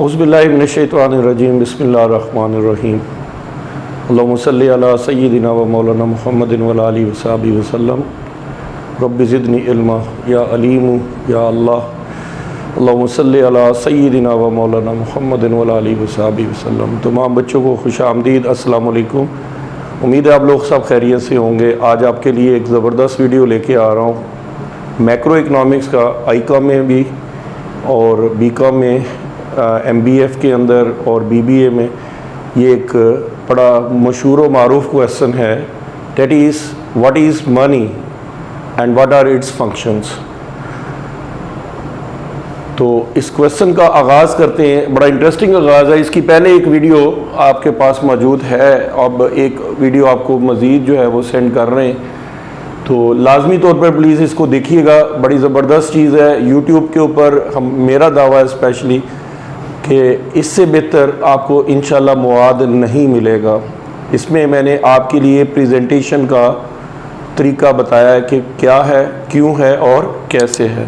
औज़ुबिल्लाहि मिनश्शैतानिर्रजीम बिस्मिल्लाहिर्रहमानिर्रहीम अल्लाहुम्मा सल्लि अला सय्यिदिना व मौलाना मुहम्मदिन व आलिहि व सहबिहि वसल्लम रब्बि ज़िदनी इल्मा या अलीमु या अल्लाह अल्लाहुम्मा सल्लि अला सय्यिदिना व मौलाना मुहम्मदिन व आलिहि व सहबिहि वसल्लम। तमाम बच्चों को खुशामदीद, अस्सलाम वालेकुम। उम्मीद है आप लोग सब खैरियत से होंगे। आज आपके लिए एक ज़बरदस्त वीडियो लेके आ रहा हूँ। मैक्रो इकनॉमिक्स का आई.कॉम में भी और बी.कॉम में, एम.बी.एफ के अंदर और बी.बी.ए में ये एक बड़ा मशहूर व मारूफ क्वेश्चन है, that is what is money and what are its functions. तो इस क्वेश्चन का आगाज़ करते हैं। बड़ा इंटरेस्टिंग आगाज़ है। इसकी पहले एक वीडियो आपके पास मौजूद है, अब एक वीडियो आपको मज़ीद जो है वो सेंड कर रहे हैं, तो लाजमी तौर पर प्लीज़ इसको देखिएगा। बड़ी ज़बरदस्त चीज़ है। यूट्यूब के ऊपर मेरा दावा है स्पेशली कि इससे बेहतर आपको इंशाल्लाह मवाद नहीं मिलेगा। इसमें मैंने आपके लिए प्रेजेंटेशन का तरीका बताया है कि क्या है, क्यों है और कैसे है।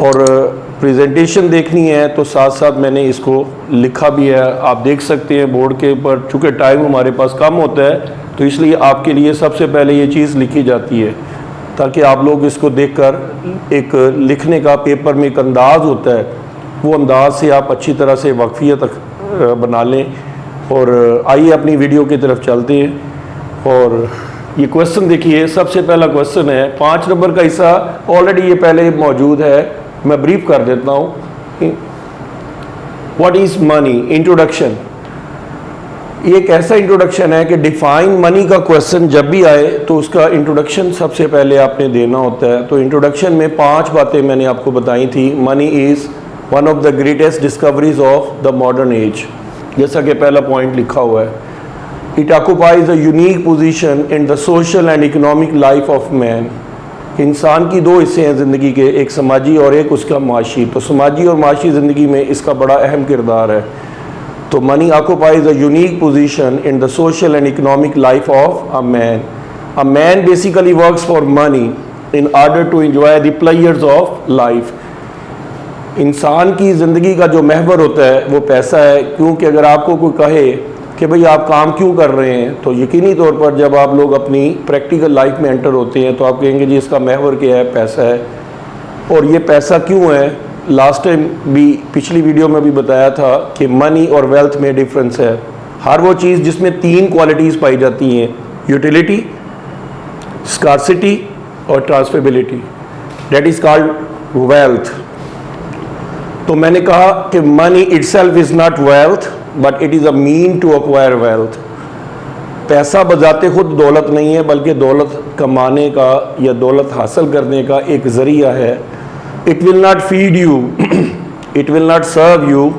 और प्रेजेंटेशन देखनी है तो साथ साथ मैंने इसको लिखा भी है, आप देख सकते हैं बोर्ड के ऊपर। चूँकि टाइम हमारे पास कम होता है तो इसलिए आपके लिए सबसे पहले ये चीज़ लिखी जाती है ताकि आप लोग इसको देखकर एक लिखने का पेपर में एक अंदाज़ होता है, वो अंदाज से आप अच्छी तरह से वाकफियत बना लें। और आइए अपनी वीडियो की तरफ चलते हैं। और ये क्वेश्चन देखिए, सबसे पहला क्वेश्चन है। 5 नंबर का हिस्सा ऑलरेडी ये पहले मौजूद है, मैं ब्रीफ कर देता हूँ। What is money, introduction. ये एक ऐसा इंट्रोडक्शन है कि डिफाइन मनी का क्वेश्चन जब भी आए तो उसका इंट्रोडक्शन सबसे पहले आपने देना होता है। तो इंट्रोडक्शन में 5 बातें मैंने आपको बताई थी। Money is one of the greatest discoveries of the modern age, जैसा कि पहला पॉइंट लिखा हुआ है। It occupies a unique position in the social and economic life of man. इंसान की 2 हिस्से हैं ज़िंदगी के, एक समाजी और एक उसका माशी। तो समाजी और माशी ज़िंदगी में इसका बड़ा अहम किरदार है। तो money occupies a unique position in the social and economic life of a man. A man basically works for money in order to enjoy the pleasures of life. इंसान की ज़िंदगी का जो महवर होता है वो पैसा है, क्योंकि अगर आपको कोई कहे कि भाई आप काम क्यों कर रहे हैं, तो यकीनी तौर पर जब आप लोग अपनी प्रैक्टिकल लाइफ में एंटर होते हैं तो आप कहेंगे जी इसका महवर क्या है, पैसा है। और ये पैसा क्यों है, लास्ट टाइम भी पिछली वीडियो में भी बताया था कि मनी और वेल्थ में डिफरेंस है। हर वो चीज़ जिसमें 3 क्वालिटीज़ पाई जाती हैं, यूटिलिटी, स्कार्सिटी और transferability, that is called wealth. तो मैंने कहा कि money itself is not wealth but it is a mean to acquire wealth. पैसा बजाते खुद दौलत नहीं है, बल्कि दौलत कमाने का या दौलत हासिल करने का एक ज़रिया है। It will not feed you, it will not serve you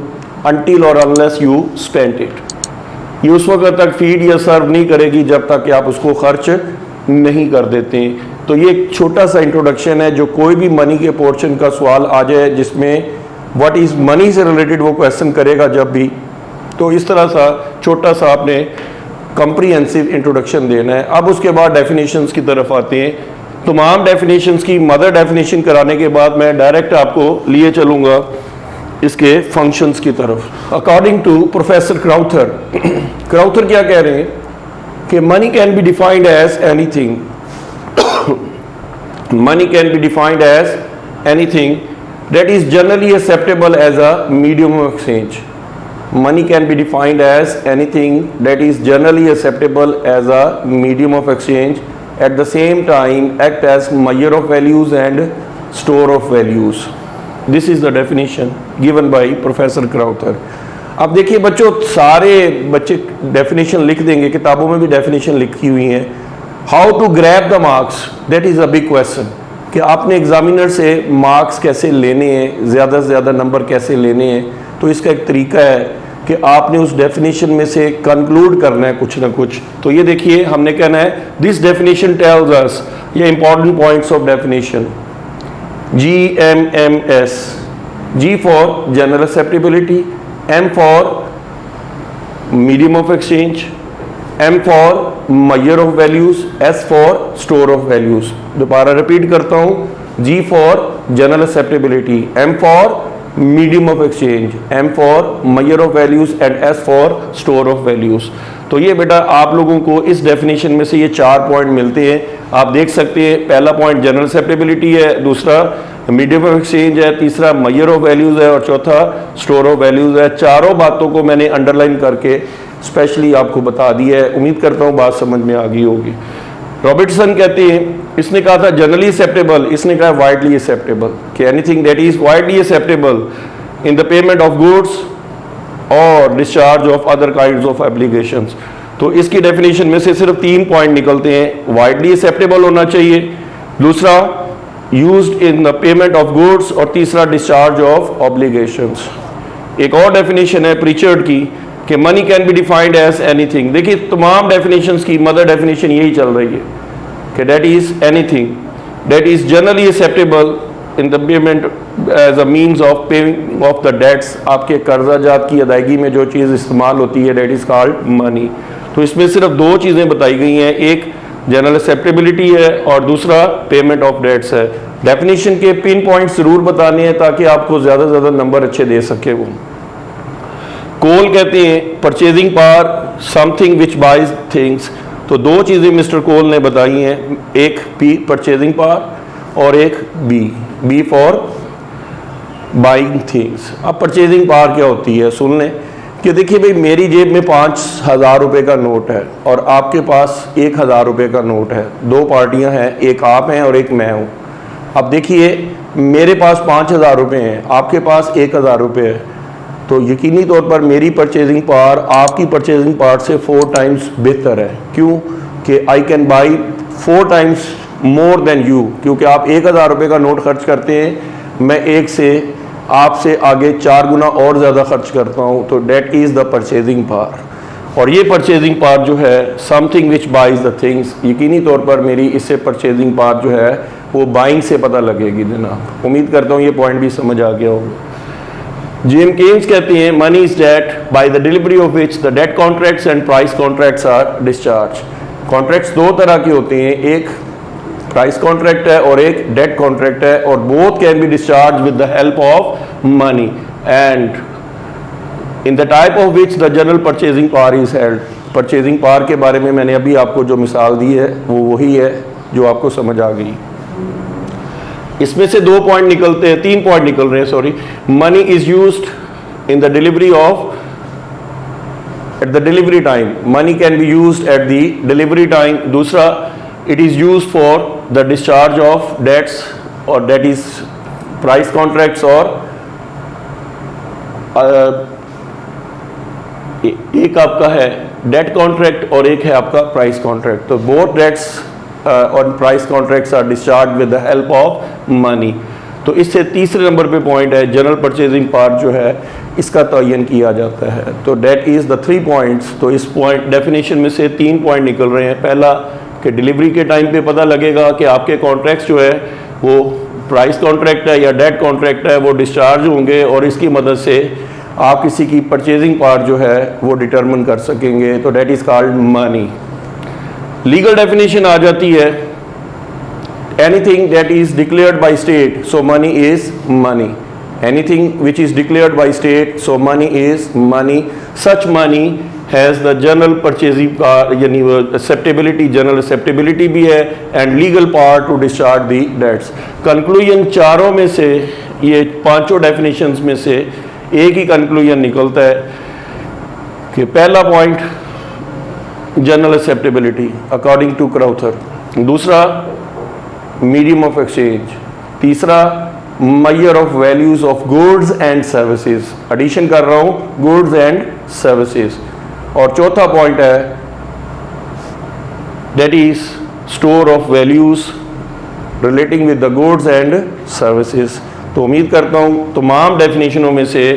until और अनलेस यू स्पेंड इट। ये उस वक्त तक फीड या सर्व नहीं करेगी जब तक कि आप उसको खर्च नहीं कर देते। तो ये एक छोटा सा इंट्रोडक्शन है। जो कोई भी मनी के पोर्शन का सवाल आ जाए जिसमें व्हाट इज़ मनी से रिलेटेड वो क्वेश्चन करेगा जब भी, तो इस तरह सा छोटा सा आपने कम्प्रीहेंसिव इंट्रोडक्शन देना है। अब उसके बाद डेफिनेशंस की तरफ आते हैं। तमाम डेफिनेशंस की मदर डेफिनेशन कराने के बाद मैं डायरेक्ट आपको लिए चलूँगा इसके फंक्शंस की तरफ। According to professor Crowther, Crowther क्या कह रहे हैं कि money can be defined as anything, money can be defined as anything that is generally acceptable as a medium of exchange. Money can be defined as anything that is generally acceptable as a medium of exchange, at the same time act as measure of values and store of values. This is the definition given by Professor Crowther. अब देखिए बच्चों, सारे बच्चे definition लिख देंगे, किताबों में भी डेफिनेशन लिखी हुई है। How to grab the marks, that is a big question, कि आपने एग्जामिनर से मार्क्स कैसे लेने हैं, ज़्यादा से ज़्यादा नंबर कैसे लेने हैं। तो इसका एक तरीका है कि आपने उस डेफिनेशन में से कंक्लूड करना है कुछ ना कुछ। तो ये देखिए, हमने कहना है दिस डेफिनेशन टेल्स अस, ये important points of definition. GMMS, G for general acceptability, M for medium of exchange, M for measure of values, S for store of values। दोबारा रिपीट करता हूँ, G for general acceptability, M for medium of exchange, M for major of values and S for store of values. तो ये बेटा आप लोगों को इस डेफिनेशन में से ये 4 पॉइंट मिलते हैं। आप देख सकते हैं पहला पॉइंट जनरल एक्सेप्टेबिलिटी है, दूसरा मीडियम ऑफ एक्सचेंज है, तीसरा मेजर ऑफ वैल्यूज है और चौथा स्टोर ऑफ वैल्यूज है। चारों बातों को मैंने अंडरलाइन करके स्पेशली आपको बता दिया है। उम्मीद करता हूँ बात समझ में आ गई होगी। रॉबर्टसन कहते हैं, इसने कहा था जनरली एक्सेप्टेबल, इसने कहा वाइडली एक्सेप्टेबल, कि anything that is widely acceptable in the payment of goods or discharge of other kinds of applications. तो इसकी डेफिनेशन में से सिर्फ 3 पॉइंट निकलते हैं। वाइडली एक्सेप्टेबल होना चाहिए, दूसरा used in the payment of goods और तीसरा डिस्चार्ज ऑफ ऑब्लिगेशंस। एक और डेफिनेशन है प्रीचर्ड की कि money can be defined as anything. देखिए तमाम डेफिनेशंस की मदर डेफिनेशन यही चल रही है कि that is anything that is generally acceptable in the payment as a means of paying of the debts. आपके कर्जा जात की अदायगी में जो चीज़ इस्तेमाल होती है दैट इज कॉल्ड मनी। तो इसमें सिर्फ 2 चीज़ें बताई गई हैं, एक जनरल एक्सेप्टेबिलिटी है और दूसरा पेमेंट ऑफ डेट्स है। डेफिनेशन के पिन पॉइंट्स जरूर बताने हैं ताकि आपको ज़्यादा से ज़्यादा नंबर अच्छे दे सके वो। कोल कहते हैं purchasing power something which buys things. तो 2 चीज़ें मिस्टर कोल ने बताई हैं, एक P परचेजिंग पावर और एक B फॉर बाइंग थिंग्स। अब परचेजिंग पावर क्या होती है सुन लें कि देखिए भाई मेरी जेब में 5,000 रुपये का नोट है और आपके पास 1,000 रुपये का नोट है। 2 पार्टियां हैं, एक आप हैं और एक मैं हूं। अब देखिए मेरे पास 5,000 रुपये हैं, आपके पास 1,000 रुपये है, तो यकीनी तौर पर मेरी परचेजिंग पावर आपकी परचेजिंग पावर से 4 टाइम्स बेहतर है। क्यों? कि I can buy 4 times more than you, क्योंकि आप 1,000 रुपये का नोट खर्च करते हैं, मैं एक से आपसे आगे 4 गुना और ज़्यादा खर्च करता हूँ। तो date is the purchasing power. और ये परचेजिंग पावर जो है something which buys the things, यकीनी तौर पर मेरी इससे परचेजिंग पावर जो है वो बाइंग से पता लगेगी जनाब। उम्मीद करता हूँ ये पॉइंट भी समझ आ गया होगा। जेम केन्स कहते हैं money is debt by the delivery of which the debt contracts and price contracts are discharge. Contracts 2 तरह के होते हैं, एक प्राइस कॉन्ट्रैक्ट है और एक डेट कॉन्ट्रैक्ट है, और both can be discharge with the help of money and in the type of which the general purchasing power is held. Purchasing power के बारे में मैंने अभी आपको जो मिसाल दी है वो वही है जो आपको समझ आ गई। इसमें से 2 पॉइंट निकलते हैं, 3 पॉइंट निकल रहे हैं sorry. Money is used in the delivery of at the delivery time, money can be used at the delivery time. दूसरा it is used for the discharge of debts or debt is price contracts, और एक आपका है date contract और एक है आपका price contract. तो बोथ डेट्स और price contracts are discharge with the help of money. तो इससे तीसरे नंबर पे पॉइंट है जनरल परचेजिंग पावर जो है इसका तयन किया जाता है। तो डेट इज़ द 3 पॉइंट्स। तो इस पॉइंट डेफिनेशन में से 3 पॉइंट निकल रहे हैं। पहला कि डिलीवरी के टाइम पे पता लगेगा कि आपके कॉन्ट्रैक्ट्स जो है वो प्राइस कॉन्ट्रैक्ट है या डेट कॉन्ट्रैक्ट है, वो डिस्चार्ज होंगे और इसकी मदद से आप किसी की परचेजिंग पावर जो है वो डिटरमिन कर सकेंगे। तो date is called money. Legal definition आ जाती है anything that is declared by state, so money is money. Anything which is declared by state, so money is money. Such money has the general purchasing power, यानी acceptability, general acceptability भी है and legal power to discharge the debts. Conclusion चारों में से, ये 5 definitions में से एक ही कंक्लूजन निकलता है कि पहला point general acceptability according to Crowther, दूसरा मीडियम ऑफ एक्सचेंज, तीसरा measure of values of goods and services, addition कर रहा हूं गुड्स एंड सर्विसेज, और चौथा पॉइंट है that is store of values relating with the goods and services. तो उम्मीद करता हूं तमाम डेफिनेशनों में से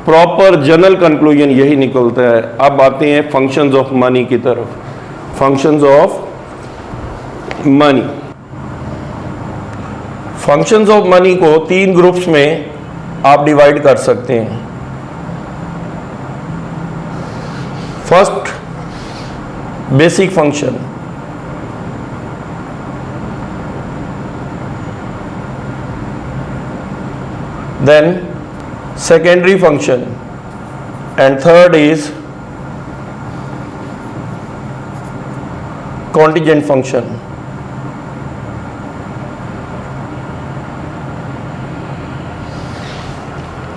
प्रॉपर जनरल कंक्लूजन यही निकलता है। अब आते हैं फंक्शंस ऑफ मनी की तरफ। Functions of money, functions of money को 3 ग्रुप्स में आप डिवाइड कर सकते हैं। First basic function, then secondary function, and third is contingent function.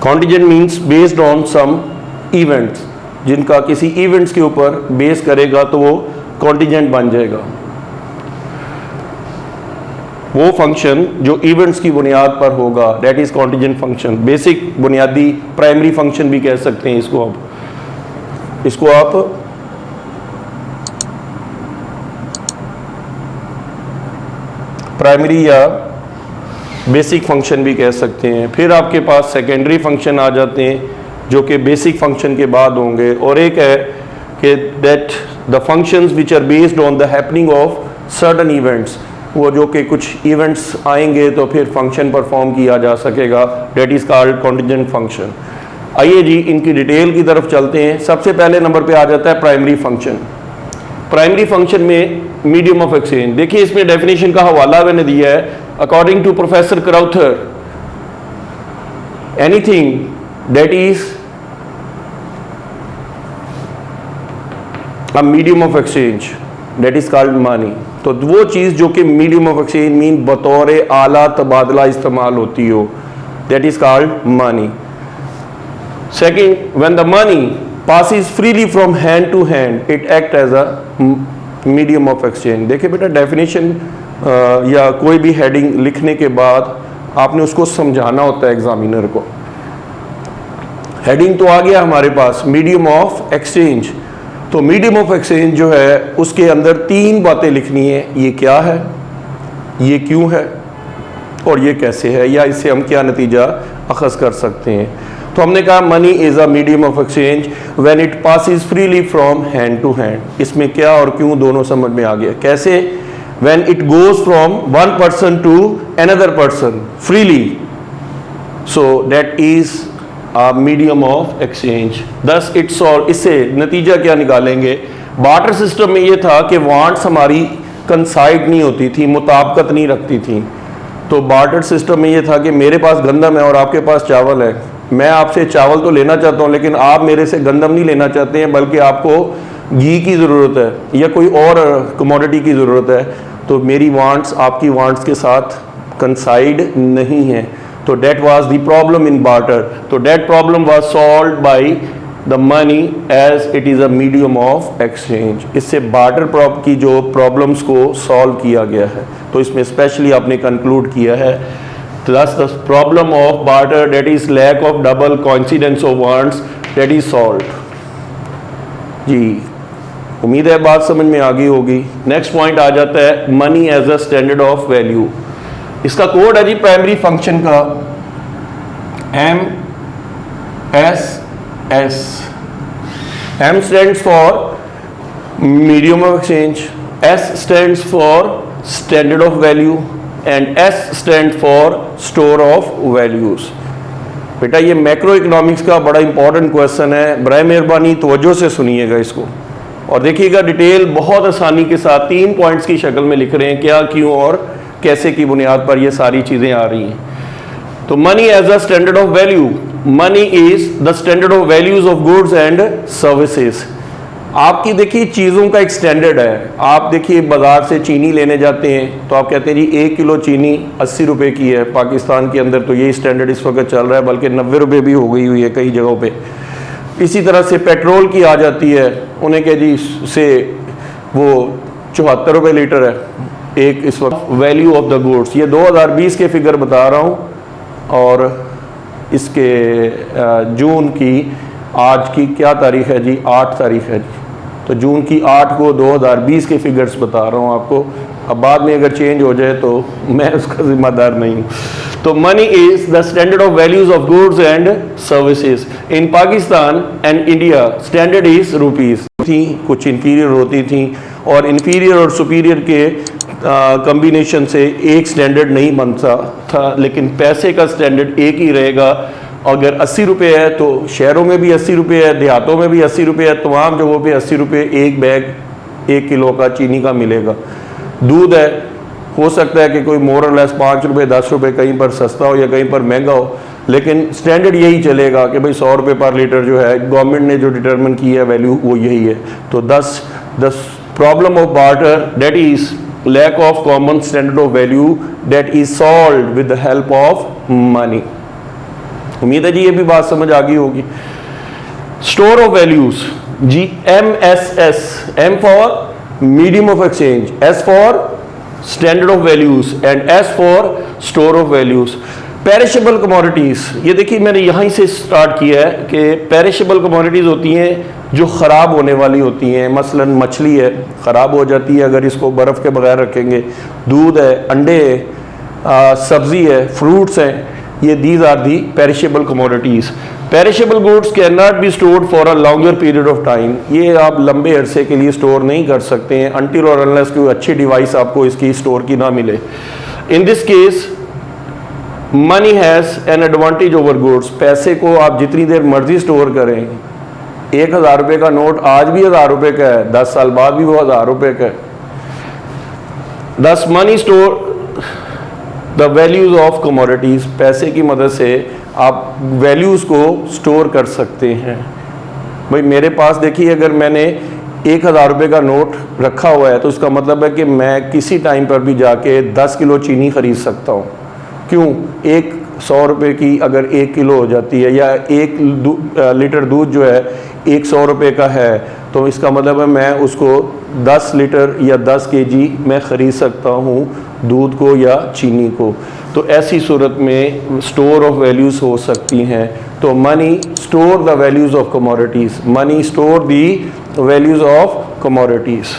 Contingent means based on some events, जिनका किसी इवेंट्स के ऊपर बेस करेगा तो वो कॉन्टिजेंट बन जाएगा। वो फंक्शन जो इवेंट्स की बुनियाद पर होगा that is contingent function. Basic बुनियादी प्राइमरी फंक्शन भी कह सकते हैं इसको आप प्राइमरी या बेसिक फंक्शन भी कह सकते हैं। फिर आपके पास सेकेंडरी फंक्शन आ जाते हैं जो कि बेसिक फंक्शन के बाद होंगे, और एक है कि that the functions which are based on the happening of certain events, वो जो कि कुछ इवेंट्स आएंगे तो फिर फंक्शन परफॉर्म किया जा सकेगा, that is called contingent function. आइए जी इनकी डिटेल की तरफ चलते हैं। सबसे पहले नंबर पे आ जाता है प्राइमरी फंक्शन। प्राइमरी फंक्शन में मीडियम ऑफ एक्सचेंज, देखिए इसमें डेफिनेशन का हवाला मैंने दिया है। According to professor Crowther, anything that is a medium of exchange that is called money. तो वो चीज़ जो कि मीडियम ऑफ एक्सचेंज मीन बतौर आला तबादला इस्तेमाल होती हो, that is called money. Second, when the money passes freely from hand to hand, it act as a medium of exchange। देखिए बेटा डेफिनेशन या कोई भी हेडिंग लिखने के बाद आपने उसको समझाना होता है एग्जामिनर को। हेडिंग तो आ गया हमारे पास मीडियम ऑफ एक्सचेंज। तो मीडियम ऑफ एक्सचेंज जो है उसके अंदर तीन बातें लिखनी है, ये क्या है, ये क्यों है और ये कैसे है, या इससे हम क्या नतीजा अखज़ कर सकते हैं। तो हमने कहा money is a medium of exchange when it passes freely from hand to hand. इसमें क्या और क्यों दोनों समझ में आ गया। कैसे, when it goes from one person to another person freely, so that is a medium of exchange. Thus it solve, इससे नतीजा क्या निकालेंगे। बार्टर सिस्टम में ये था कि वांट्स हमारी कंसाइड नहीं होती थी, मुताबकत नहीं रखती थी। तो बार्टर सिस्टम में ये था कि मेरे पास गंदम है और आपके पास चावल है, मैं आपसे चावल तो लेना चाहता हूँ लेकिन आप मेरे से गंदम नहीं लेना चाहते हैं, बल्कि आपको घी की ज़रूरत है या कोई और कमोडिटी की ज़रूरत है, तो मेरी वांट्स आपकी वांट्स के साथ कंसाइड नहीं है। तो debt was the problem in barter. तो debt problem was solved by the money as it is a medium of exchange. इससे बार्टर की जो प्रॉब्लम्स को सॉल्व किया गया है। तो इसमें स्पेशली आपने कंक्लूड किया है thus the problem of barter, that is lack of double coincidence of wants, that is solved। जी उम्मीद है बात समझ में आ गई होगी। नेक्स्ट पॉइंट आ जाता है money as a standard of value. इसका कोड है जी प्राइमरी फंक्शन का MSS। M stands for medium of exchange, S stands for standard of value and S stand for store of values। बेटा ये macro economics का बड़ा important question है, बराए मेहरबानी तवज्जो से सुनिएगा इसको और देखिएगा डिटेल बहुत आसानी के साथ 3 पॉइंट्स की शक्ल में लिख रहे हैं, क्या, क्यों और कैसे की बुनियाद पर ये सारी चीज़ें आ रही हैं। तो money as a standard of value, money is the standard of values of goods and services. आपकी देखिए चीज़ों का एक स्टैंडर्ड है। आप देखिए बाज़ार से चीनी लेने जाते हैं तो आप कहते हैं जी 1 किलो चीनी 80 रुपये की है। पाकिस्तान के अंदर तो यही स्टैंडर्ड इस वक्त चल रहा है, बल्कि 90 रुपये भी हो गई हुई है कई जगहों पे। इसी तरह से पेट्रोल की आ जाती है, उन्हें कह जी से वो 74 रुपये लीटर है एक इस वक्त वैल्यू ऑफ द गुड्स। ये 2020 के फिगर बता रहा हूँ और इसके जून की आज की क्या तारीख है जी, 8 तारीख है जी। तो जून की 8 को 2020 के फिगर्स बता रहा हूँ आपको। अब बाद में अगर चेंज हो जाए तो मैं उसका जिम्मेदार नहीं हूँ। तो money is the standard of values of goods and services. In Pakistan and India standard is rupees थी, कुछ इंफीरियर होती थी और इंफीरियर और सुपीरियर के कम्बिनेशन से एक स्टैंडर्ड नहीं बनता था, लेकिन पैसे का स्टैंडर्ड एक ही रहेगा। अगर 80 रुपये है तो शहरों में भी 80 रुपये है, देहातों में भी 80 रुपये है, तमाम जगहों पे 80 रुपये एक बैग 1 किलो का चीनी का मिलेगा। दूध है, हो सकता है कि कोई मोर और लेस 5 रुपये 10 रुपये कहीं पर सस्ता हो या कहीं पर महंगा हो, लेकिन स्टैंडर्ड यही चलेगा कि भाई 100 रुपये पर लीटर जो है गवर्नमेंट ने जो डिटरमिन की है वैल्यू वो यही है। तो the problem of barter that is lack of common standard of value that is solved with the help of money. उम्मीद है जी ये भी बात समझ आ गई होगी। स्टोर ऑफ वैल्यूज जी, MSS, M for medium of exchange, S for standard of values and S for store of values. Perishable commodities, ये देखिए मैंने यहीं से स्टार्ट किया है कि पेरिशेबल कमोडिटीज़ होती हैं जो ख़राब होने वाली होती हैं। मसलन मछली है, ख़राब हो जाती है अगर इसको बर्फ़ के बगैर रखेंगे। दूध है, अंडे है, सब्ज़ी है, फ्रूट्स हैं, ये these are the perishable commodities. Perishable goods can not be stored for a longer period of time, ये आप लंबे अरसे के लिए स्टोर नहीं कर सकते हैं अनटिल और अनलेस कोई अच्छी डिवाइस आपको इसकी स्टोर की ना मिले। In this case money has an advantage over goods, पैसे को आप जितनी देर मर्जी स्टोर करें। 1000 रुपये का नोट आज भी 1000 रुपये का है, 10 साल बाद भी वो 1000 रुपये का है। दस money store the values of commodities, पैसे की मदद से आप वैल्यूज को स्टोर कर सकते हैं। भाई मेरे पास देखिए अगर मैंने 1000 रुपये का नोट रखा हुआ है तो उसका मतलब है कि मैं किसी टाइम पर भी जाके 10 किलो चीनी खरीद सकता हूँ। क्यों? 100 रुपये की अगर 1 किलो हो जाती है या 1 लीटर दूध जो है 100 रुपये का है तो इसका मतलब है मैं उसको 10 लीटर या 10 केजी मैं ख़रीद सकता हूँ दूध को या चीनी को। तो ऐसी सूरत में स्टोर ऑफ वैल्यूज़ हो सकती हैं। तो money store the values of commodities, money store the values of commodities.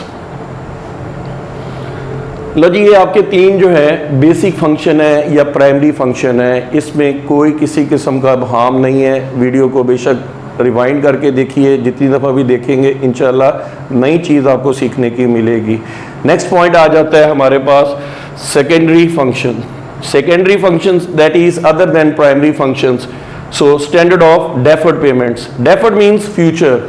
लो जी, ये आपके 3 जो है बेसिक फंक्शन है या प्राइमरी फंक्शन है, इसमें कोई किसी किस्म का भाम नहीं है। वीडियो को बेशक रिवाइंड करके देखिए, जितनी दफ़ा भी देखेंगे इंशाल्लाह नई चीज़ आपको सीखने की मिलेगी। नेक्स्ट पॉइंट आ जाता है हमारे पास secondary function. Secondary functions that is other than primary functions. So standard of deferred payments, deferred means future,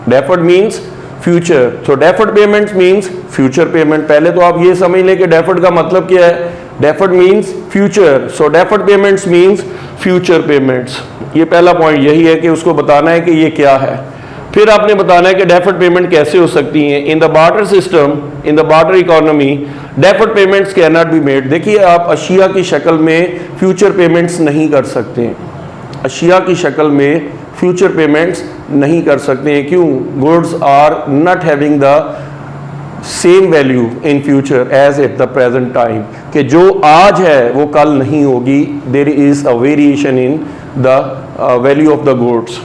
deferred means future. So deferred payments means future payment. पहले तो आप ये समझ लें कि डेफर्ड का मतलब क्या है। Deferred means future, so deferred payments means future payments. ये पहला पॉइंट यही है कि उसको बताना है कि ये क्या है। फिर आपने बताना है कि डेफर्ड पेमेंट कैसे हो सकती हैं। In the barter system, in the barter economy, deferred payments can not be made. देखिए आप अशिया की शक्ल में फ्यूचर पेमेंट्स नहीं कर सकते, अशिया की शक्ल में फ्यूचर पेमेंट्स नहीं कर सकते हैं। क्यों? Goods are not having the same value in future as at the present time, कि जो आज है वो कल नहीं होगी। There is a variation in the value of the goods.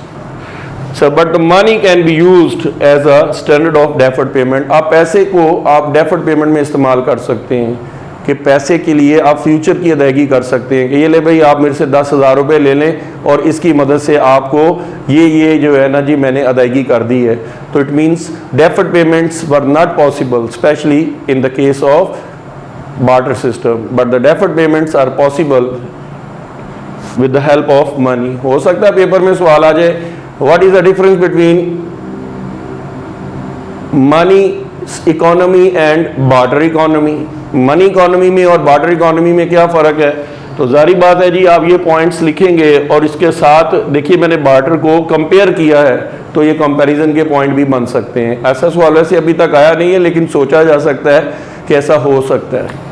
So but money can be used as a standard of deferred payment. आप पैसे को आप डेफर्ड पेमेंट में इस्तेमाल कर सकते हैं कि पैसे के लिए आप फ्यूचर की अदायगी कर सकते हैं कि ये ले भाई आप मेरे से 10,000 रुपये ले लें और इसकी मदद से आपको ये जो है ना जी मैंने अदायगी कर दी है। तो it means deferred payments were not possible specially in the case of barter system, but the deferred payments are possible with the help of money. हो सकता है पेपर में सवाल आ जाए, what is the difference between money economy and barter economy. Money economy में और barter economy में क्या फ़र्क है? तो जारी बात है जी, आप ये पॉइंट्स लिखेंगे और इसके साथ देखिए मैंने बार्टर को कंपेयर किया है तो ये कंपैरिजन के पॉइंट भी बन सकते हैं। ऐसा सवाल वैसे अभी तक आया नहीं है लेकिन सोचा जा सकता है कि ऐसा हो सकता है।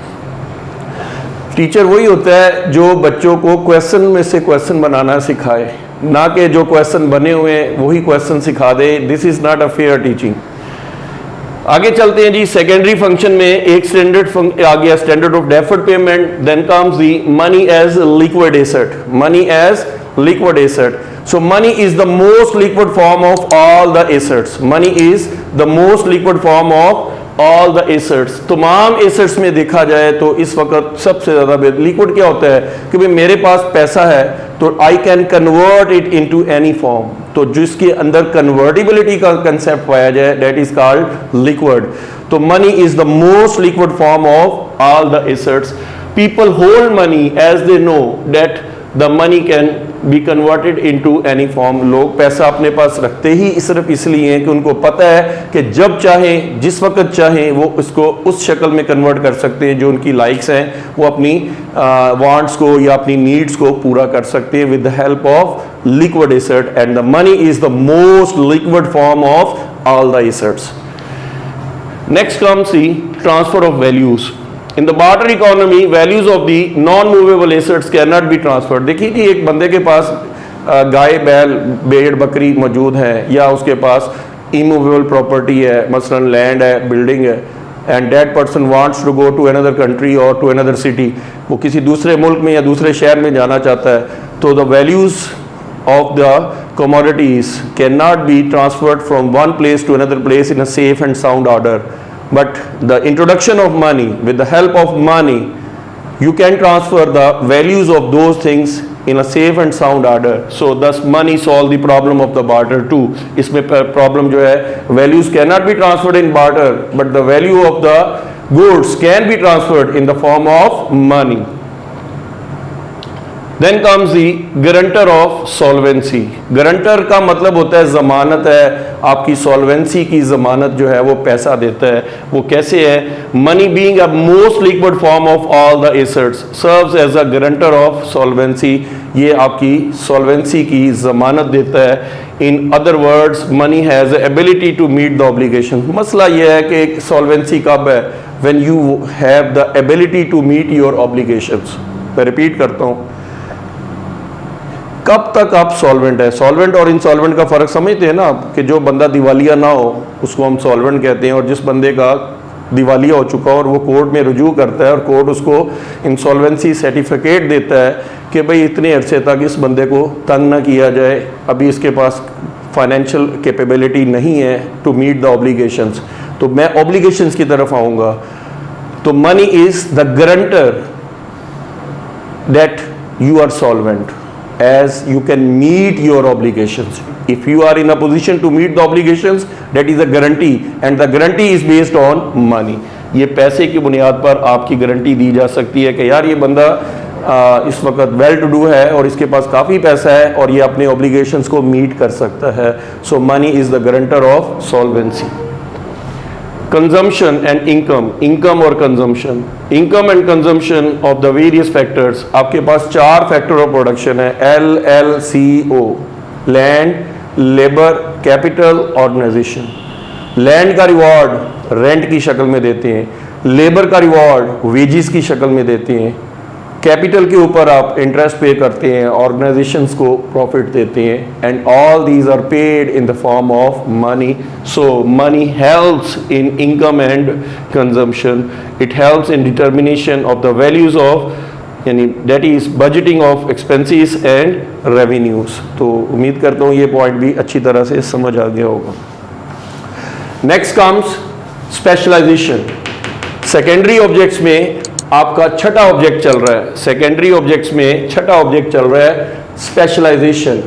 टीचर वही होता है जो बच्चों को क्वेश्चन में से क्वेश्चन बनाना सिखाए, ना कि जो क्वेश्चन बने हुए हैं वही क्वेश्चन सिखा दे। This is not a fair teaching. आगे चलते हैं जी, सेकेंडरी फंक्शन में एक स्टैंडर्ड आ गया, standard of deferred payment. Then comes the money as liquid asset, money as liquid asset. So money is the most liquid form of all the assets, money is the most liquid form of all the assets. तमाम assets में देखा जाए तो इस वक्त सबसे ज्यादा liquid क्या होता है कि भाई मेरे पास पैसा है तो I can convert it into any form. तो जिसके अंदर कन्वर्टिबिलिटी का कंसेप्ट पाया जाए दैट इज कॉल्ड लिक्विड। तो money is the most liquid form of all the assets. People hold money as they know that the money can be converted into any form. लोग पैसा अपने पास रखते ही सिर्फ इसलिए हैं कि उनको पता है कि जब चाहें, जिस वक्त चाहें, वो उसको उस शक्ल में कन्वर्ट कर सकते हैं जो उनकी लाइक्स हैं, वो अपनी वांट्स को या अपनी नीड्स को पूरा कर सकते हैं with the help of liquid asset, and the money is the most liquid form of all the assets. Next comes the transfer of values. In the barter economy, values of the non-movable assets cannot be transferred. देखिए कि एक बंदे के पास गाय, बैल, भेड़, बकरी मौजूद है, या उसके पास immovable property है, मसलन लैंड है, बिल्डिंग है, and that person wants to go to another country or to another city, वो किसी दूसरे मुल्क में या दूसरे शहर में जाना चाहता है, तो the values of the commodities cannot be transferred from one place to another place in a safe and sound order, but the introduction of money, with the help of money you can transfer the values of those things in a safe and sound order. So thus money solve the problem of the barter too. इसमें problem जो है, values cannot be transferred in barter, but the value of the goods can be transferred in the form of money. Then comes the guarantor of solvency. Guarantor का मतलब होता है जमानत है, आपकी solvency की जमानत जो है वो पैसा देता है। वो कैसे है? Money being a most liquid form of all the assets serves as a guarantor of solvency. ये आपकी solvency की जमानत देता है। In other words, money has the ability to meet the obligation. मसला ये है कि solvency कब है? When you have the ability to meet your obligations. मैं रिपीट करता हूँ, कब तक आप सॉल्वेंट है। सॉल्वेंट और इंसॉल्वेंट का फ़र्क समझते हैं ना, कि जो बंदा दिवालिया ना हो उसको हम सॉल्वेंट कहते हैं, और जिस बंदे का दिवालिया हो चुका और वो कोर्ट में रुजू करता है और कोर्ट उसको इंसॉल्वेंसी सर्टिफिकेट देता है कि भाई इतने अरसे तक इस बंदे को तंग ना किया जाए, अभी इसके पास फाइनेंशियल कैपेबिलिटी नहीं है टू मीट द ऑब्लिगेशंस, तो मैं ऑब्लिगेशंस की तरफ आऊँगा। तो money is the guarantor that you are solvent, as you can meet your obligations. If you are in a position to meet the obligations, that is a guarantee, and the guarantee is based on money. ये पैसे की बुनियाद पर आपकी guarantee दी जा सकती है कि यार ये बंदा इस वक्त वेल टू डू है और इसके पास काफ़ी पैसा है और ये अपने obligations को मीट कर सकता है। So money is the guarantor of solvency. Consumption and income, income और consumption, income and consumption of the various factors. आपके पास 4 फैक्टर ऑफ प्रोडक्शन है, LLCO, land, labour, capital, organisation. Land का रिवॉर्ड रेंट की शक्ल में देते हैं, लेबर का रिवॉर्ड वेजिस की शक्ल में देते हैं, कैपिटल के ऊपर आप इंटरेस्ट पे करते हैं, ऑर्गेनाइजेशंस को प्रॉफिट देते हैं, and all these are paid in the form of money. So money helps in income and consumption, it helps in determination of the values of, यानी that is budgeting of expenses and revenues. तो उम्मीद करता हूँ ये point भी अच्छी तरह से समझ आ गया होगा। Next comes specialisation. Secondary objects में आपका छठा ऑब्जेक्ट चल रहा है, सेकेंडरी ऑब्जेक्ट्स में छठा ऑब्जेक्ट चल रहा है स्पेशलाइजेशन।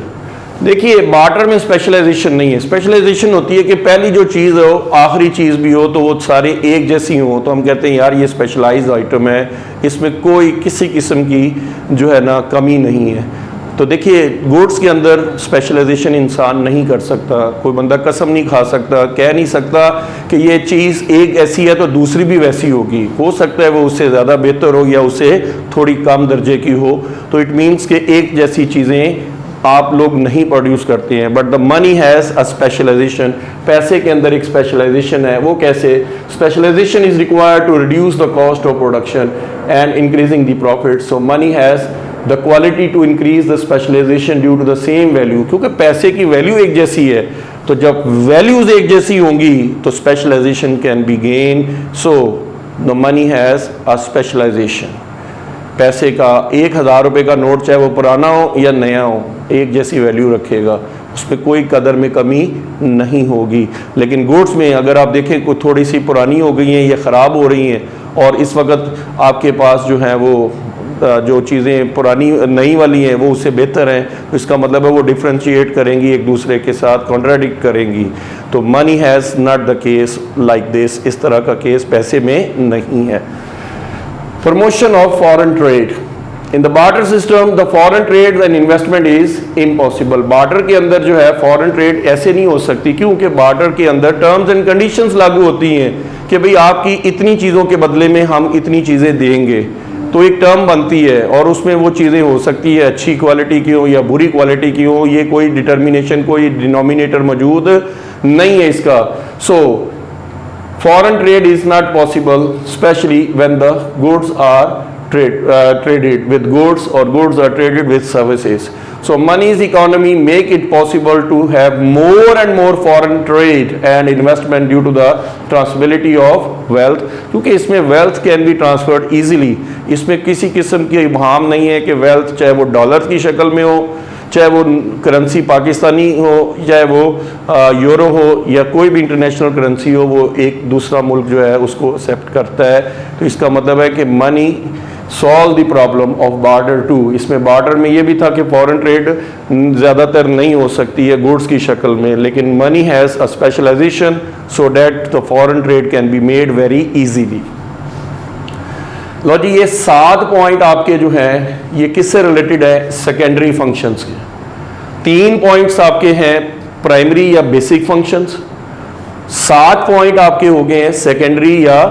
देखिए बार्टर में स्पेशलाइजेशन नहीं है। स्पेशलाइजेशन होती है कि पहली जो चीज़ हो आखिरी चीज़ भी हो तो वो सारे एक जैसी हो, तो हम कहते हैं यार ये स्पेशलाइज्ड आइटम है, इसमें कोई किसी किस्म की जो है ना कमी नहीं है। तो देखिए गुड्स के अंदर स्पेशलाइजेशन इंसान नहीं कर सकता, कोई बंदा कसम नहीं खा सकता, कह नहीं सकता कि ये चीज़ एक ऐसी है तो दूसरी भी वैसी होगी। हो सकता है वो उससे ज़्यादा बेहतर हो या उससे थोड़ी कम दर्जे की हो, तो इट मीन्स कि एक जैसी चीज़ें आप लोग नहीं प्रोड्यूस करते हैं। But the money has a specialisation, पैसे के अंदर एक स्पेशलाइजेशन है। वो कैसे? Specialisation is required to reduce the cost of production and increasing the profit. So money has the quality to increase the specialisation due to the same value, क्योंकि पैसे की वैल्यू एक जैसी है, तो जब वैल्यूज एक जैसी होंगी तो specialisation can be gain. So the money has a specialisation. पैसे का 1000 रुपये का नोट चाहे वो पुराना हो या नया हो, एक जैसी वैल्यू रखेगा, उसमें कोई कदर में कमी नहीं होगी। लेकिन गुड्स में अगर आप देखें कोई थोड़ी सी पुरानी हो गई हैं या ख़राब हो रही हैं और इस वक्त आपके पास जो है वो जो चीज़ें पुरानी नई वाली हैं वो उससे बेहतर हैं, तो इसका मतलब है वो डिफ्रेंशिएट करेंगी एक दूसरे के साथ, कॉन्ट्राडिक्ट करेंगी। तो money has not the case like this, इस तरह का केस पैसे में नहीं है। Promotion of foreign trade. In the barter system the foreign trade and investment is impossible. Barter के अंदर जो है फॉरेन ट्रेड ऐसे नहीं हो सकती, क्योंकि बार्टर के अंदर टर्म्स एंड कंडीशंस लागू होती हैं कि भाई आपकी इतनी चीज़ों के बदले में हम इतनी चीज़ें देंगे, तो एक टर्म बनती है और उसमें वो चीज़ें हो सकती है अच्छी क्वालिटी की हो या बुरी क्वालिटी की हो, ये कोई डिटर्मिनेशन, कोई डिनोमिनेटर मौजूद नहीं है इसका। So foreign trade is not possible specially when the goods are traded with goods or goods are traded with services. So money's economy make it possible to have more and more foreign trade and investment due to the transferability of wealth, क्योंकि इसमें wealth can be transferred easily। इसमें किसी किस्म की इबाहम नहीं है कि wealth चाहे वो डॉलर की शक्ल में हो, चाहे वो करेंसी पाकिस्तानी हो, चाहे वो यूरो हो या कोई भी इंटरनेशनल करेंसी हो, वो एक दूसरा मुल्क जो है उसको एक्सेप्ट करता है। तो इसका मतलब है कि money solve the problem of barter too. इसमें बार्टर में ये भी था कि फॉरेन ट्रेड ज़्यादातर नहीं हो सकती है गुड्स की शक्ल में, लेकिन money has a specialization so that the foreign trade can be made very easily. लो जी, ये 7 पॉइंट आपके जो हैं ये किससे रिलेटेड है? सेकेंडरी फंक्शंस के। 3 पॉइंट्स आपके हैं प्राइमरी या बेसिक फंक्शंस, 7 पॉइंट आपके हो गए हैं सेकेंडरी या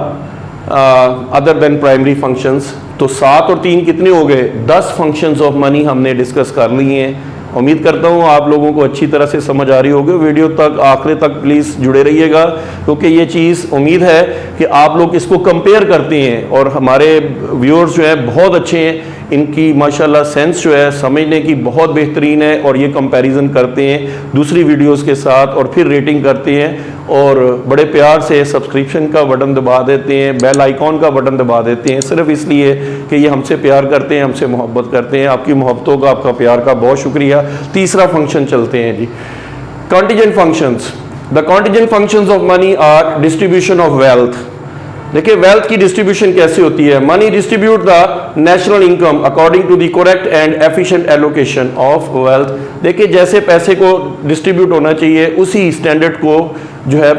अदर देन प्राइमरी फंक्शंस। तो 7 और 3 कितने हो गए? 10 फंक्शंस ऑफ मनी हमने डिस्कस कर लिए हैं। उम्मीद करता हूँ आप लोगों को अच्छी तरह से समझ आ रही होगी। वीडियो तक आखिर तक प्लीज़ जुड़े रहिएगा, क्योंकि ये चीज़ उम्मीद है कि आप लोग इसको कंपेयर करते हैं और हमारे व्यूअर्स जो हैं बहुत अच्छे हैं, इनकी माशाल्लाह सेंस जो है समझने की बहुत बेहतरीन है और ये कंपैरिजन करते हैं दूसरी वीडियोस के साथ और फिर रेटिंग करते हैं और बड़े प्यार से सब्सक्रिप्शन का बटन दबा देते हैं, बेल आइकॉन का बटन दबा देते हैं, सिर्फ इसलिए कि ये हमसे प्यार करते हैं, हमसे मोहब्बत करते हैं। आपकी मोहब्बतों का, आपका प्यार का बहुत शुक्रिया। तीसरा फंक्शन चलते हैं जी, contingent functions. The contingent functions of money are distribution of wealth. देखिए वेल्थ की डिस्ट्रीब्यूशन कैसे होती है? Money distribute the national income according to the correct and efficient allocation of wealth. देखिए जैसे पैसे को डिस्ट्रीब्यूट होना चाहिए उसी स्टैंडर्ड को जो है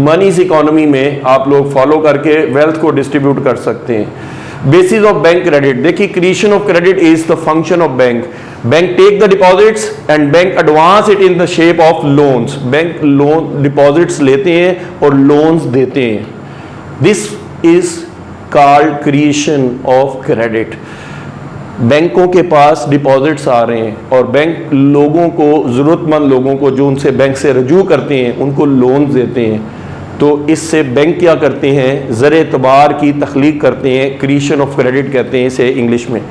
मनीज इकोनॉमी में आप लोग फॉलो करके वेल्थ को डिस्ट्रीब्यूट कर सकते हैं। Basis of bank credit. देखिए creation of credit is the function of bank. Bank take the deposits and bank advance it in the shape of loans. Bank loan deposits लेते हैं और loans देते हैं। This is called creation of credit. बैंकों के पास deposits आ रहे हैं और बैंक लोगों को, ज़रूरतमंद लोगों को जो उनसे बैंक से रजू करते हैं, उनको लोन देते हैं। तो इससे बैंक क्या करते हैं? ज़र एतबार की तख्लीक करते हैं, क्रिएशन ऑफ क्रेडिट कहते हैं इसे इंग्लिश में।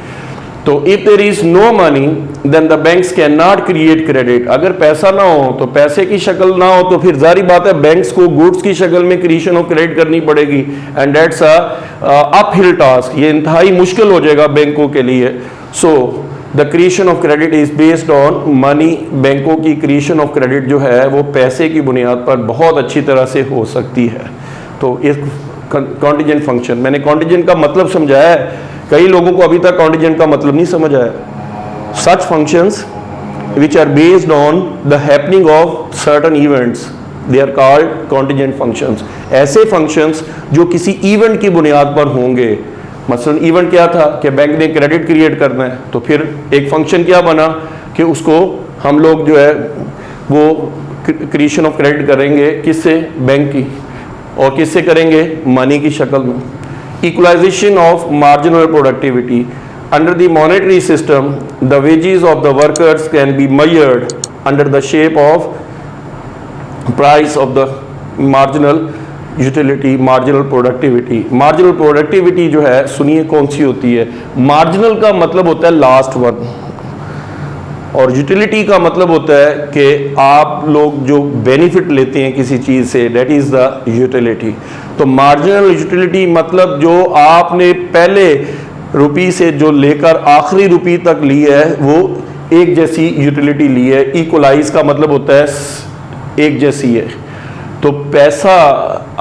तो if there is no money then the banks can not create credit. अगर पैसा ना हो तो, पैसे की शक्ल ना हो तो फिर जारी बात है बैंक्स को गुड्स की शक्ल में क्रिएशन ऑफ क्रेडिट करनी पड़ेगी and that's a uphill task. ये इंतहाई मुश्किल हो जाएगा बैंकों के लिए। So the creation of credit is based on money. बैंकों की क्रिएशन ऑफ क्रेडिट जो है वो पैसे की बुनियाद पर बहुत अच्छी तरह से हो सकती है। तो इस कॉन्टिजेंट फंक्शन, मैंने कॉन्टिजेंट का मतलब समझाया है, कई लोगों को अभी तक कॉन्टिजेंट का मतलब नहीं समझ आया। Such functions which are based on the happening of certain events they are called contingent functions. ऐसे फंक्शंस जो किसी इवेंट की बुनियाद पर होंगे। मसलन इवेंट क्या था कि बैंक ने क्रेडिट क्रिएट करना है, तो फिर एक फंक्शन क्या बना कि उसको हम लोग जो है वो क्रिएशन ऑफ क्रेडिट करेंगे, किससे? बैंक की। और किससे करेंगे? मनी की शक्ल में। Equalization of marginal productivity. Under the monetary system, the wages of the workers can be measured under the shape of price of the marginal utility, marginal productivity. Marginal productivity जो है सुनिए कौन सी होती है? Marginal का मतलब होता है लास्ट वन और यूटिलिटी का मतलब होता है कि आप लोग जो बेनिफिट लेते हैं किसी चीज़ से, दैट इज़ द यूटिलिटी। तो मार्जिनल यूटिलिटी मतलब जो आपने पहले रुपी से जो लेकर आखिरी रुपी तक ली है वो एक जैसी यूटिलिटी ली है। इक्वलाइज का मतलब होता है एक जैसी है। तो पैसा,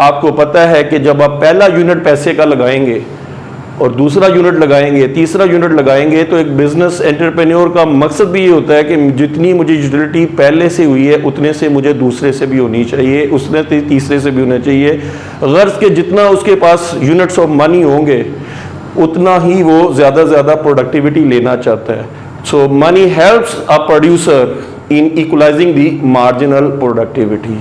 आपको पता है कि जब आप पहला यूनिट पैसे का लगाएंगे और दूसरा यूनिट लगाएंगे, तीसरा यूनिट लगाएंगे, तो एक बिजनेस एंटरप्रेन्योर का मकसद भी ये होता है कि जितनी मुझे यूटिलिटी पहले से हुई है उतने से मुझे दूसरे से भी होनी चाहिए, उसने तीसरे से भी होना चाहिए। गर्ज के जितना उसके पास यूनिट्स ऑफ मनी होंगे उतना ही वो ज़्यादा ज़्यादा प्रोडक्टिविटी लेना चाहता है। So money helps a producer in equalizing the marginal productivity.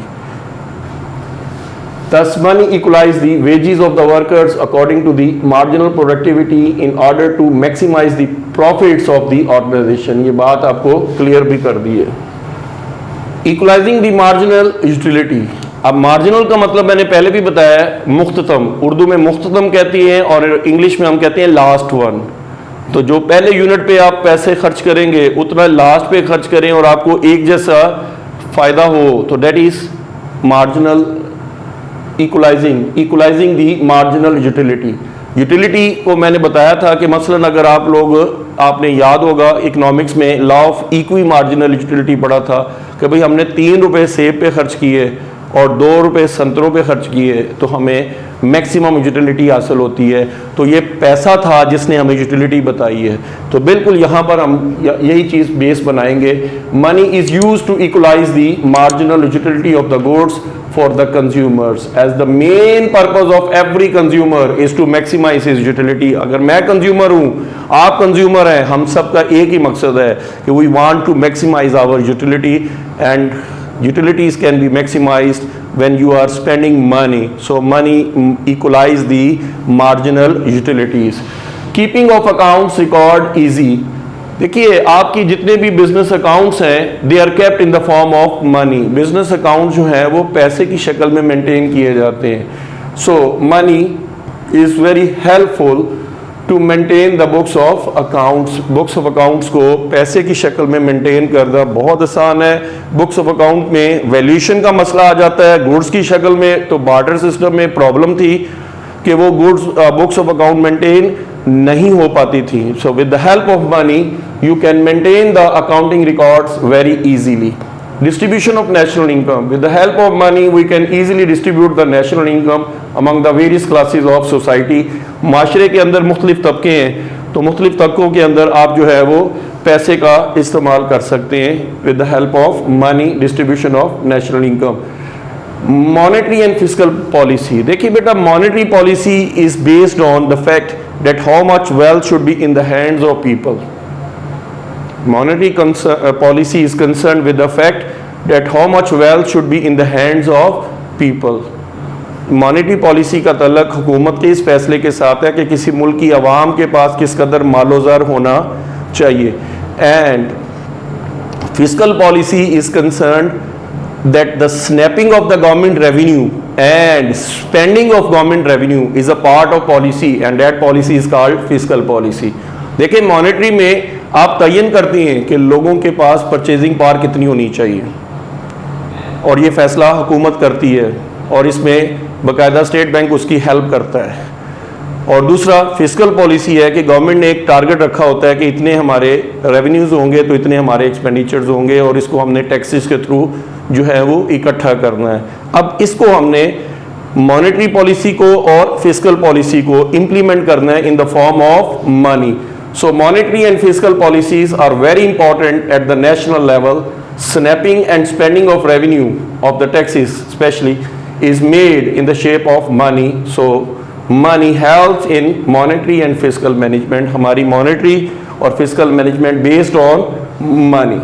Thus, money equalizes the wages of the workers according to the marginal productivity in order to maximize the profits of the organization. ये बात आपको clear भी कर दी है। Equalizing the marginal utility. अब marginal का मतलब मैंने पहले भी बताया है, मुख्ततम, उर्दू में मुख्ततम कहती हैं और इंग्लिश में हम कहते हैं लास्ट वन। तो जो पहले यूनिट पे आप पैसे खर्च करेंगे उतना लास्ट पे खर्च करें और आपको एक जैसा फायदा हो, तो that is marginal equalising the marginal utility को मैंने बताया था कि मसलन अगर आप लोग, आपने याद होगा इकोनॉमिक्स में law of equi marginal utility पढ़ा था कि भाई हमने 3 रुपए सेब पे खर्च किए और 2 रुपए संतरों पे खर्च किए तो हमें मैक्सिमम यूटिलिटी हासिल होती है। तो ये पैसा था जिसने हमें यूटिलिटी बताई है। तो बिल्कुल यहाँ पर हम यही चीज़ बेस बनाएंगे। Money is used to equalise the marginal utility of the goods for the consumers as the main purpose of every consumer is to maximise his utility. अगर मैं कंज्यूमर हूँ, आप कंज्यूमर हैं, हम सबका एक ही मकसद है कि we want to maximise our utility and utilities can be maximized when you are spending money. So money equalize the marginal utilities. Keeping of accounts record easy. देखिए आपकी जितने भी बिजनेस अकाउंट्स हैं they are kept in the form of money. Business account जो है वो पैसे की शक्ल में मेंटेन किए जाते हैं। So money is very helpful to maintain the books of accounts. Books of accounts को पैसे की शक्ल में मेंटेन करना बहुत आसान है। बुक्स ऑफ अकाउंट में वैल्यूएशन का मसला आ जाता है गुड्स की शक्ल में, तो बार्टर सिस्टम में प्रॉब्लम थी कि वो goods books of account maintain नहीं हो पाती थी। So with the help of money you can maintain the accounting records very easily. Distribution of national income. With the help of money, we can easily distribute the national income among the various classes of society. माशरे के अंदर मुख्तलिफ तबके हैं, तो मुख्तलिफ तबकों के अंदर आप जो है वो पैसे का इस्तेमाल कर सकते हैं with the help of money, distribution of national income. Monetary and fiscal policy. देखिए बेटा, monetary policy is based on the fact that how much wealth should be in the hands of people. Monetary policy is concerned with the fact that how much wealth should be in the hands of people. Monetary policy का तल्लक हुकूमत के इस फैसले के साथ है कि किसी मुल्क की आवाम के पास किस कदर मालोज़र होना चाहिए। And fiscal policy is concerned that the snapping of the government revenue and spending of government revenue is a part of policy and that policy is called fiscal policy. देखिए मॉनेटरी में आप तयन करती हैं कि लोगों के पास परचेजिंग पावर कितनी होनी चाहिए और ये फैसला हुकूमत करती है और इसमें बाकायदा स्टेट बैंक उसकी हेल्प करता है। और दूसरा फिस्कल पॉलिसी है कि गवर्नमेंट ने एक टारगेट रखा होता है कि इतने हमारे रेवेन्यूज़ होंगे तो इतने हमारे एक्सपेंडिचर्स होंगे और इसको हमने टैक्सेस के थ्रू जो है वो इकट्ठा करना है। अब इसको हमने मॉनेटरी पॉलिसी को और फिस्कल पॉलिसी को इम्प्लीमेंट करना है इन the form of money. So monetary and fiscal policies are very important at the national level. Snapping and spending of revenue of the taxes especially is made in the shape of money. So money helps in monetary and fiscal management. हमारी monetary और fiscal management based on money.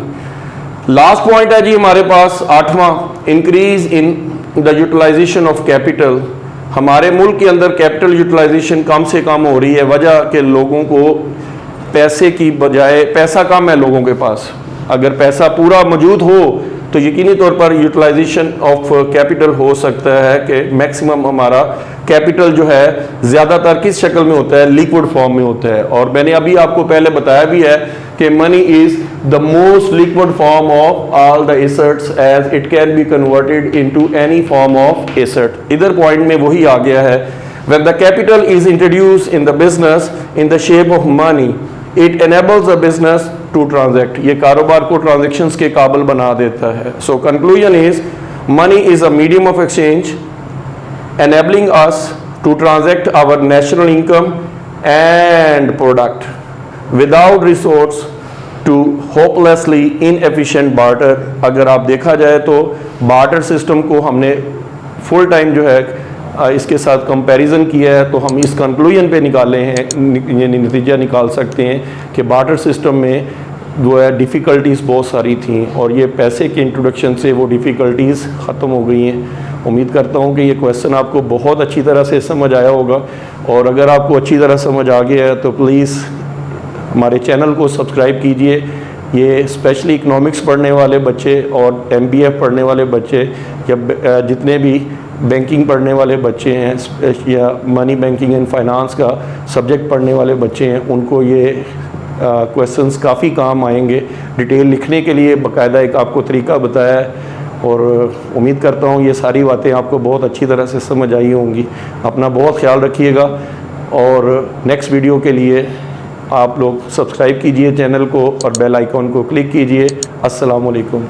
Last point है जी हमारे पास 8वां, increase in the utilization of capital. हमारे मुल्क के अंदर capital utilisation कम से कम हो रही है। वजह के लोगों को पैसे की बजाय पैसा कम है लोगों के पास। अगर पैसा पूरा मौजूद हो तो यकीनी तौर पर यूटिलाइजेशन ऑफ कैपिटल हो सकता है कि मैक्सिमम हमारा कैपिटल जो है ज़्यादातर किस शक्ल में होता है, लिक्विड फॉर्म में होता है। और मैंने अभी आपको पहले बताया भी है कि money is the most liquid form of all the assets as it can be converted into any form of asset. इधर पॉइंट में वही आ गया है। When the capital is introduced in the business in the shape of money, it enables the business to transact. ये कारोबार को transactions के काबिल बना देता है। So conclusion is money is a medium of exchange enabling us to transact our national income and product without resorts to hopelessly inefficient barter. अगर आप देखा जाए तो barter system को हमने full time जो है इसके साथ कंपैरिजन किया है तो हम इस कंक्लूजन पे निकाले हैं, ये नतीजा निकाल सकते हैं कि बार्टर सिस्टम में जो है डिफ़िकल्टीज़ बहुत सारी थी और ये पैसे के इंट्रोडक्शन से वो डिफ़िकल्टीज़ ख़त्म हो गई हैं। उम्मीद करता हूँ कि ये क्वेश्चन आपको बहुत अच्छी तरह से समझ आया होगा, और अगर आपको अच्छी तरह समझ आ गया है तो प्लीज़ हमारे चैनल को सब्सक्राइब कीजिए। ये स्पेशली इकनॉमिक्स पढ़ने वाले बच्चे और MBA पढ़ने वाले बच्चे या जितने भी बैंकिंग पढ़ने वाले बच्चे हैं या मनी बैंकिंग एंड फाइनेंस का सब्जेक्ट पढ़ने वाले बच्चे हैं, उनको ये क्वेश्चंस काफ़ी काम आएंगे। डिटेल लिखने के लिए बाकायदा एक आपको तरीका बताया है, और उम्मीद करता हूँ ये सारी बातें आपको बहुत अच्छी तरह से समझ आई होंगी। अपना बहुत ख्याल रखिएगा, और नेक्स्ट वीडियो के लिए आप लोग सब्सक्राइब कीजिए चैनल को और बेल आइकॉन को क्लिक कीजिए। अस्सलाम वालेकुम।